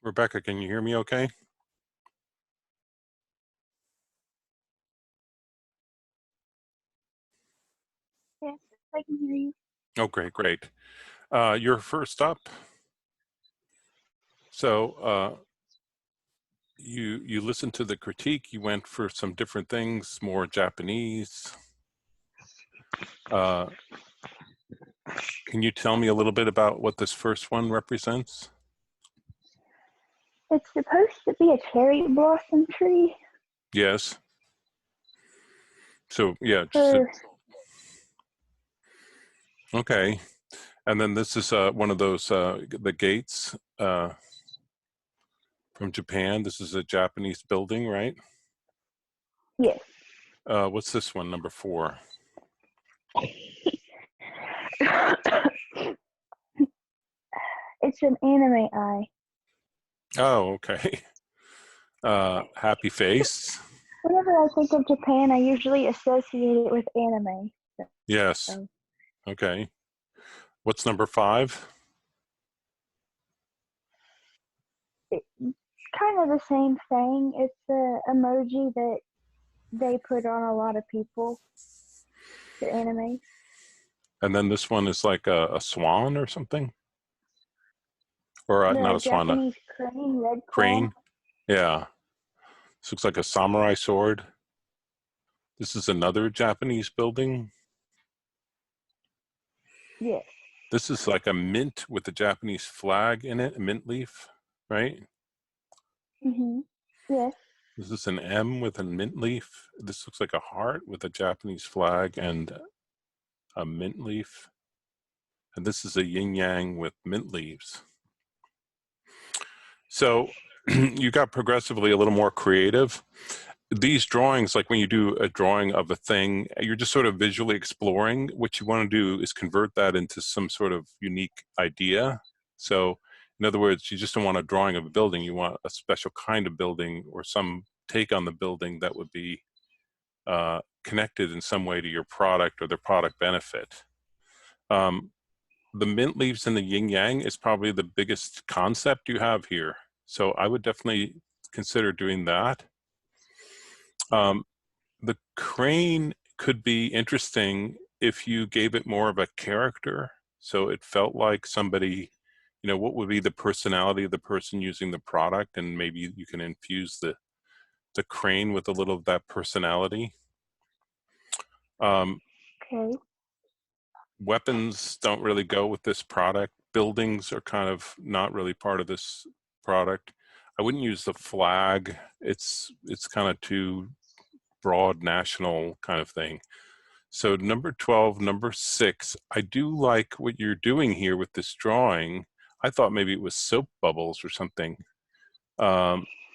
Rebecca, can you hear me okay? Yes, I can hear you. Oh, great, great. You're first up. So you listened to the critique. You went for some different things, more Japanese. Uh, can you tell me a little bit about what this first one represents? It's supposed to be a cherry blossom tree Yes. So yeah, just for okay. And then this is one of those the gates from Japan. This is a Japanese building, right? yes. What's this one, number 4? It's an anime eye. Oh, okay. Happy face. Whenever I think of Japan, I usually associate it with anime. Yes. So Okay. What's number 5? it's kind of the same thing. It's a emoji that they put on a lot of people for anime. And then this one is like a swan or something? Or not The a swan, a Japanese crane, red claw. crane? Yeah. This looks like a samurai sword. This is another Japanese building. Yes. This is like a mint with the Japanese flag in it, a mint leaf, right? Yes. This is an M with a mint leaf. This looks like a heart with a Japanese flag and a mint leaf. And this is a yin yang with mint leaves. So you got progressively a little more creative. These drawings, like when you do a drawing of a thing, you're just sort of visually exploring. What you want to do is convert that into some sort of unique idea. So in other words, you just don't want a drawing of a building. You want a special kind of building or some take on the building that would be connected in some way to your product or the product benefit. The mint leaves and the yin yang is probably the biggest concept you have here. So I would definitely consider doing that. The crane could be interesting if you gave it more of a character. So it felt like somebody, what would be the personality of the person using the product, and maybe you can infuse the crane with a little of that personality. Okay. Weapons don't really go with this product. Buildings are kind of not really part of this product. I wouldn't use the flag. It's kind of too broad national kind of thing. So number 12, number 6, I do like what you're doing here with this drawing. I thought maybe it was soap bubbles or something.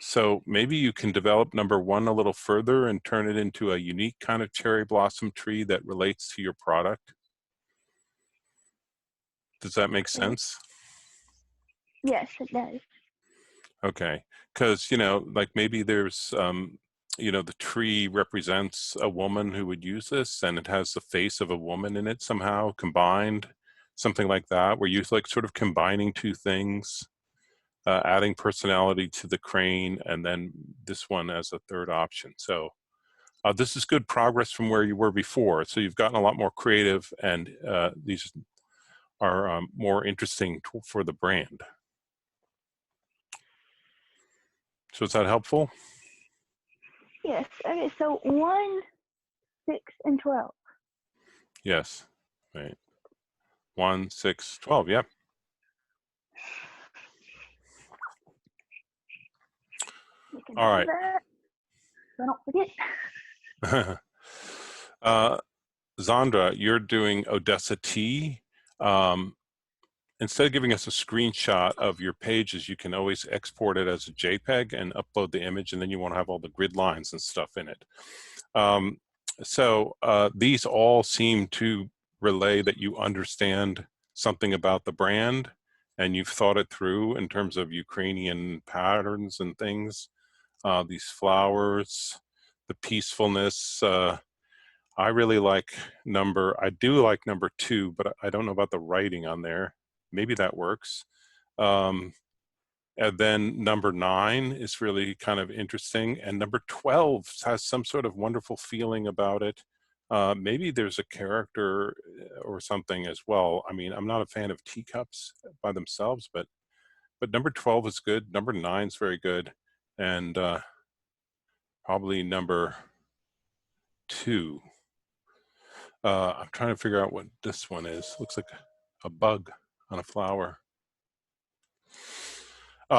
So maybe you can develop number 1 a little further and turn it into a unique kind of cherry blossom tree that relates to your product. Does that make Okay. sense? Yes, it does. Okay, because like maybe there's the tree represents a woman who would use this, and it has the face of a woman in it somehow combined, something like that, where you like sort of combining two things, adding personality to the crane, and then this one as a third option. So this is good progress from where you were before. So you've gotten a lot more creative, and these are more interesting for the brand. So is that helpful? Yes. Okay. So 1, 6, and 12. Yes. Right. 1, 6, 12. Yep. You can All do right. that. So don't forget. Zandra, you're doing Odessa T. Instead of giving us a screenshot of your pages, you can always export it as a JPEG and upload the image, and then you want to have all the grid lines and stuff in it. So these all seem to relay that you understand something about the brand and you've thought it through in terms of Ukrainian patterns and things. These flowers, the peacefulness. I really like I do like number 2, but I don't know about the writing on there. Maybe that works. And then number 9 is really kind of interesting. And number 12 has some sort of wonderful feeling about it. Maybe there's a character or something as well. I mean, I'm not a fan of teacups by themselves, but number 12 is good. Number 9 is very good. And probably number 2. I'm trying to figure out what this one is. Looks like a bug on a flower.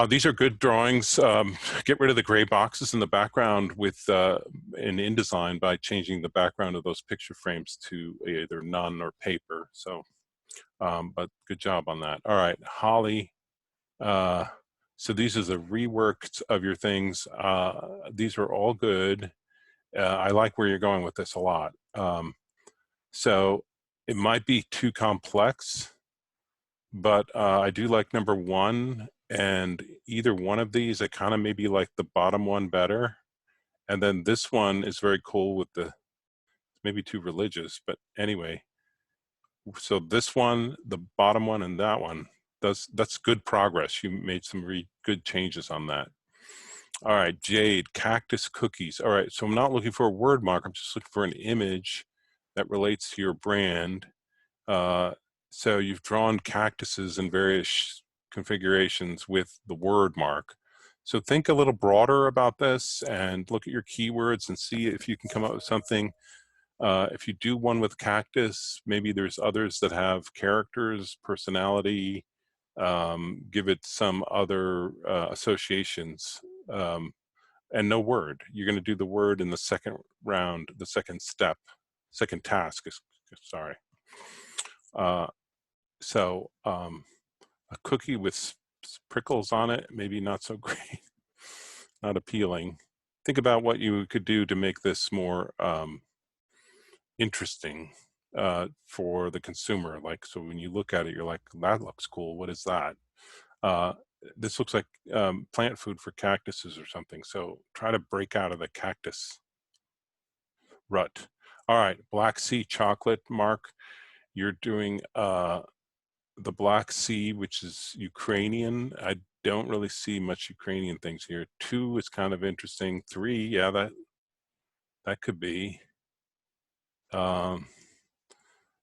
These are good drawings. Get rid of the gray boxes in the background with in InDesign by changing the background of those picture frames to either none or paper. So, but good job on that. All right, Holly. So these are the reworked of your things. These are all good. I like where you're going with this a lot. So it might be too complex, but I do like number 1, and either one of these, I kind of maybe like the bottom one better. And then this one is very cool with the, maybe too religious, but anyway. So this one, the bottom one, and that one, that's good progress. You made some really good changes on that. All right, Jade, cactus cookies. All right, so I'm not looking for a word mark. I'm just looking for an image that relates to your brand. So you've drawn cactuses in various configurations with the word mark. So think a little broader about this and look at your keywords and see if you can come up with something. If you do one with cactus, maybe there's others that have characters, personality, give it some other associations, and no word. You're going to do the word in the second round, the second step, second task, sorry. So a cookie with prickles on it, maybe not so great, not appealing. Think about what you could do to make this more interesting for the consumer. Like, so when you look at it, you're like, that looks cool. What is that? This looks like plant food for cactuses or something. So try to break out of the cactus rut. All right, Black Sea chocolate, Mark. You're doing the Black Sea, which is Ukrainian. I don't really see much Ukrainian things here. 2 is kind of interesting. 3, yeah, that could be.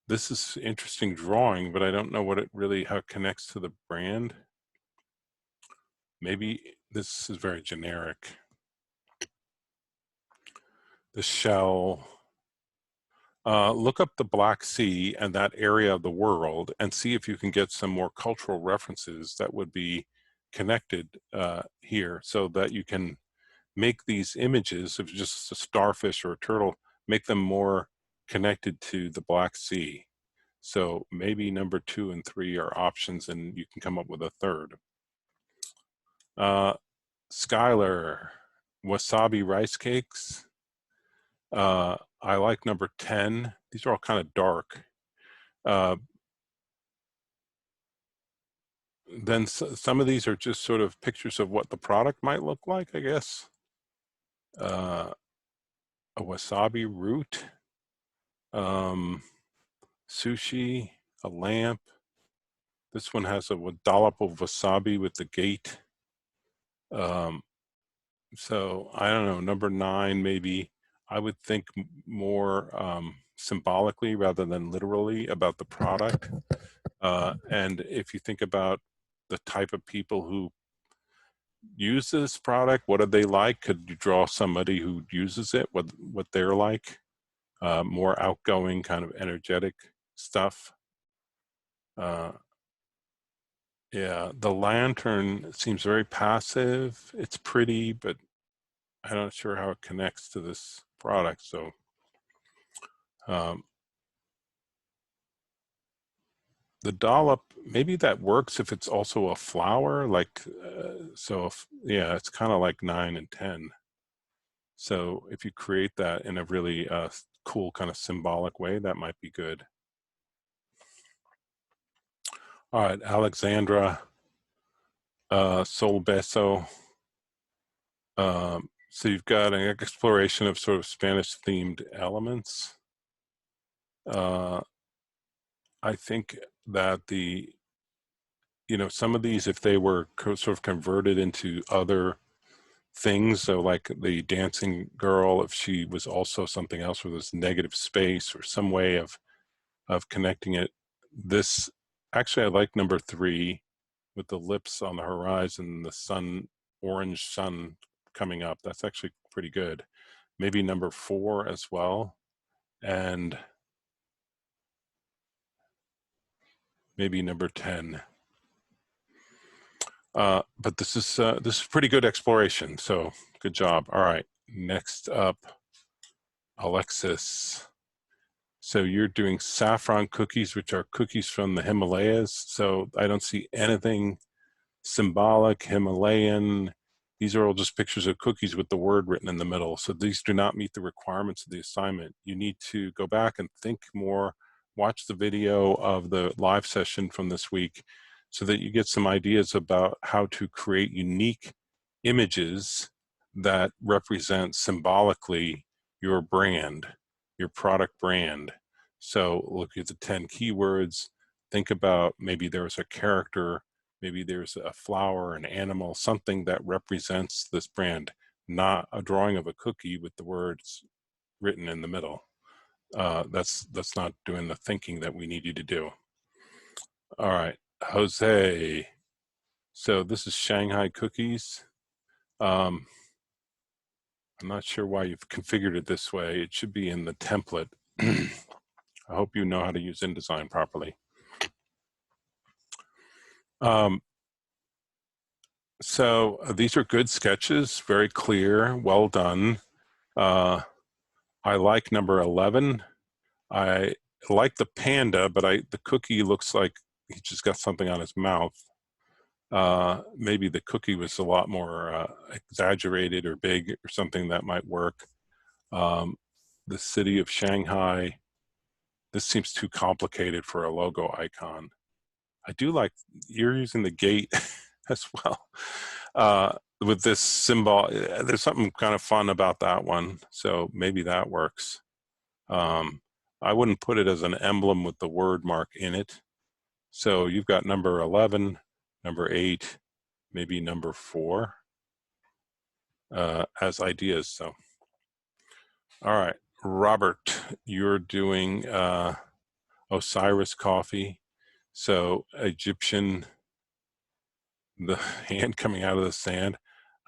This is interesting drawing, but I don't know what it really, how it connects to the brand. Maybe this is very generic. The shell. Look up the Black Sea and that area of the world and see if you can get some more cultural references that would be connected here, so that you can make these images of just a starfish or a turtle, make them more connected to the Black Sea. So maybe number 2 and 3 are options, and you can come up with a third. Skylar, wasabi rice cakes. I like number 10. These are all kind of dark. Then some of these are just sort of pictures of what the product might look like, I guess. A wasabi root, sushi, a lamp. This one has a dollop of wasabi with the gate. So I don't know, number 9, maybe I would think more symbolically rather than literally about the product. And if you think about the type of people who use this product, what are they like? Could you draw somebody who uses it, what they're like? More outgoing, kind of energetic stuff. Yeah, the lantern seems very passive. It's pretty, but I'm not sure how it connects to this product. So the dollop, maybe that works if it's also a flower, like, so if, yeah, it's kind of like 9 and 10. So if you create that in a really cool kind of symbolic way, that might be good. All right, Alexandra, Sol Beso. So you've got an exploration of sort of Spanish themed elements. I think that the you know, some of these, if they were sort of converted into other things, so like the dancing girl, if she was also something else with this negative space or some way of connecting it. This, actually, I like number 3 with the lips on the horizon, the sun, orange sun coming up. That's actually pretty good. Maybe number 4 as well, and maybe number 10. But this is pretty good exploration, so good job. All right, next up, Alexis. So you're doing saffron cookies, which are cookies from the Himalayas. So I don't see anything symbolic, Himalayan. These are all just pictures of cookies with the word written in the middle. So these do not meet the requirements of the assignment. You need to go back and think more, watch the video of the live session from this week so that you get some ideas about how to create unique images that represent symbolically your brand, your product brand. So look at the 10 keywords, think about maybe there's a character, maybe there's a flower, an animal, something that represents this brand, not a drawing of a cookie with the words written in the middle. That's not doing the thinking that we need you to do. All right, Jose. So this is Shanghai cookies. I'm not sure why you've configured it this way. It should be in the template. I hope you know how to use InDesign properly. So these are good sketches, very clear, well done. I like number 11. I like the panda, but the cookie looks like he just got something on his mouth. Maybe the cookie was a lot more exaggerated or big or something that might work. The city of Shanghai, this seems too complicated for a logo icon. I do like, you're using the gate as well. With this symbol, there's something kind of fun about that one. So maybe that works. I wouldn't put it as an emblem with the word mark in it. So you've got number 11, number 8, maybe number 4 as ideas. So, all right, Robert, you're doing Osiris coffee. So Egyptian, the hand coming out of the sand.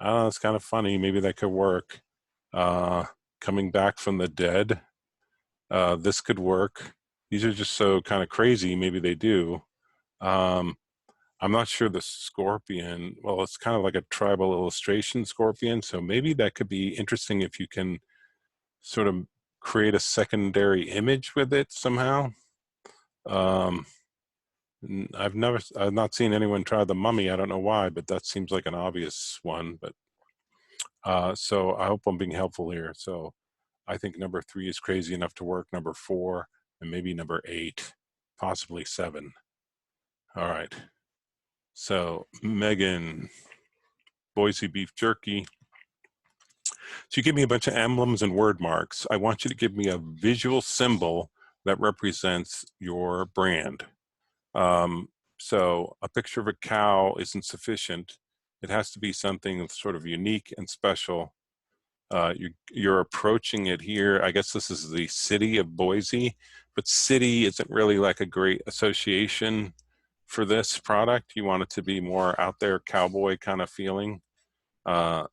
I don't know, it's kind of funny. Maybe that could work. Coming back from the dead. This could work. These are just so kind of crazy. Maybe they do. I'm not sure the scorpion, well, it's kind of like a tribal illustration scorpion. So maybe that could be interesting if you can sort of create a secondary image with it somehow. I've not seen anyone try the mummy. I don't know why, but that seems like an obvious one. But so I hope I'm being helpful here. So I think number 3 is crazy enough to work. Number 4 and maybe number 8, possibly 7. All right. So Megan, Boise beef jerky. So you give me a bunch of emblems and word marks. I want you to give me a visual symbol that represents your brand. So a picture of a cow isn't sufficient. It has to be something sort of unique and special. You're approaching it here. I guess this is the city of Boise, but city isn't really like a great association for this product. You want it to be more out there, cowboy kind of feeling.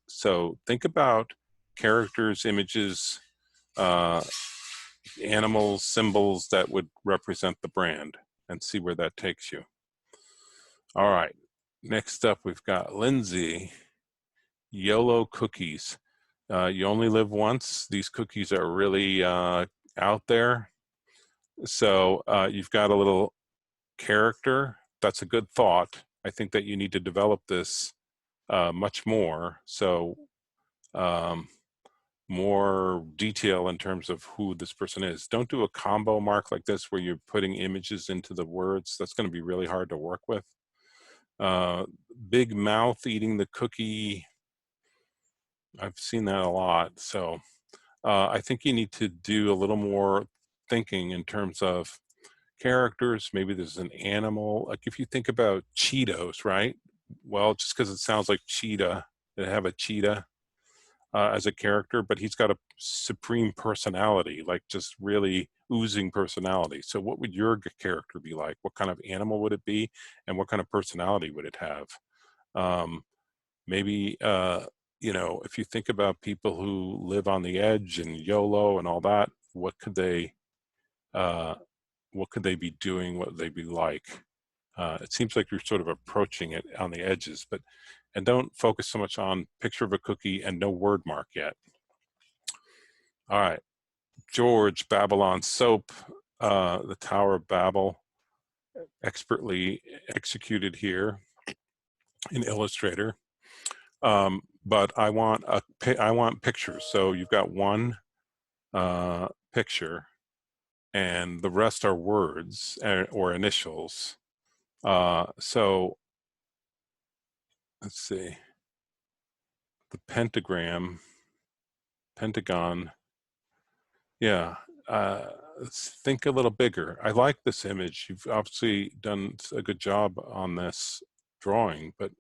So think about characters, images, animals, symbols that would represent the brand and see where that takes you. All right, next up we've got Lindsay, YOLO cookies. You only live once. These cookies are really out there. So you've got a little character. That's a good thought. I think that you need to develop this much more. So more detail in terms of who this person is. Don't do a combo mark like this where you're putting images into the words. That's going to be really hard to work with. Big mouth eating the cookie. I've seen that a lot. So I think you need to do a little more thinking in terms of, characters. Maybe there's an animal. Like if you think about Cheetos, right? Well, just because it sounds like cheetah, they have a cheetah as a character, but he's got a supreme personality, like just really oozing personality. So what would your character be like? What kind of animal would it be? And what kind of personality would it have? Um, maybe, you know, if you think about people who live on the edge and YOLO and all that, uh, what could they be doing? What would they be like? It seems like you're sort of approaching it on the edges, but, and don't focus so much on picture of a cookie and no word mark yet. All right, George, Babylon Soap, the Tower of Babel, expertly executed here in Illustrator. But I want pictures. So you've got one picture, and the rest are words or initials. So let's see, the pentagon. Yeah, let's think a little bigger. I like this image. You've obviously done a good job on this drawing, but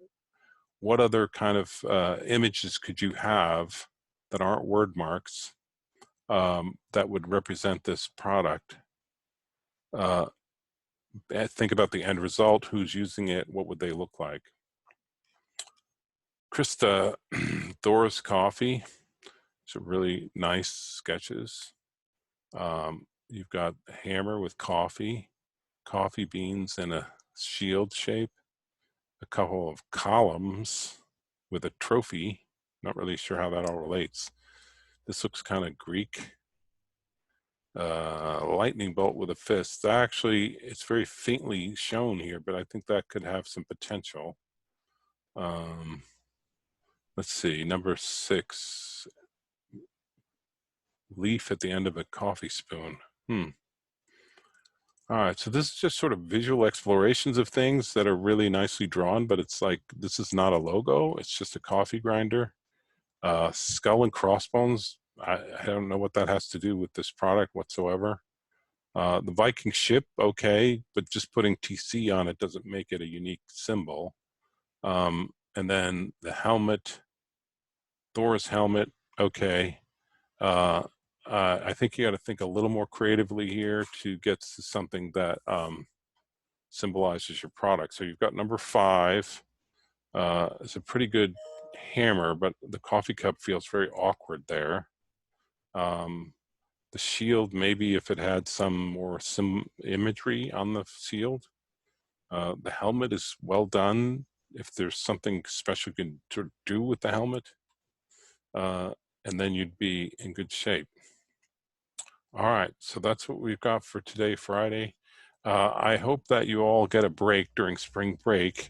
what other kind of images could you have that aren't word marks that would represent this product? Think about the end result, who's using it, what would they look like? Krista, Thor's Coffee, some really nice sketches. You've got a hammer with coffee beans in a shield shape, a couple of columns with a trophy. Not really sure how that all relates. This looks kind of Greek. Lightning bolt with a fist. Actually, it's very faintly shown here, but I think that could have some potential. Let's see, number 6, leaf at the end of a coffee spoon. All right, so this is just sort of visual explorations of things that are really nicely drawn, but it's like, this is not a logo, it's just a coffee grinder. Skull and crossbones, I don't know what that has to do with this product whatsoever. The Viking ship, okay, but just putting TC on it doesn't make it a unique symbol. And then the helmet, Thor's helmet, okay. I think you got to think a little more creatively here to get to something that symbolizes your product. So you've got number 5. It's a pretty good hammer, but the coffee cup feels very awkward there. The shield, maybe if it had some more imagery on the shield. The helmet is well done. If there's something special you can do with the helmet, and then you'd be in good shape. All right, so that's what we've got for today, Friday. I hope that you all get a break during spring break,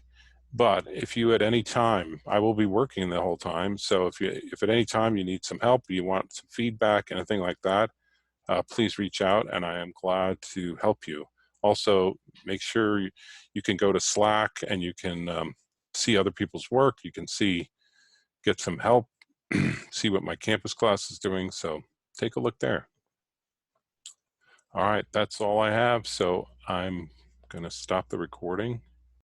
but if you at any time, I will be working the whole time, so if at any time you need some help, you want some feedback, anything like that, please reach out and I am glad to help you. Also, make sure you can go to Slack and you can see other people's work. You can get some help, see what my campus class is doing. So take a look there. All right, that's all I have. So I'm going to stop the recording.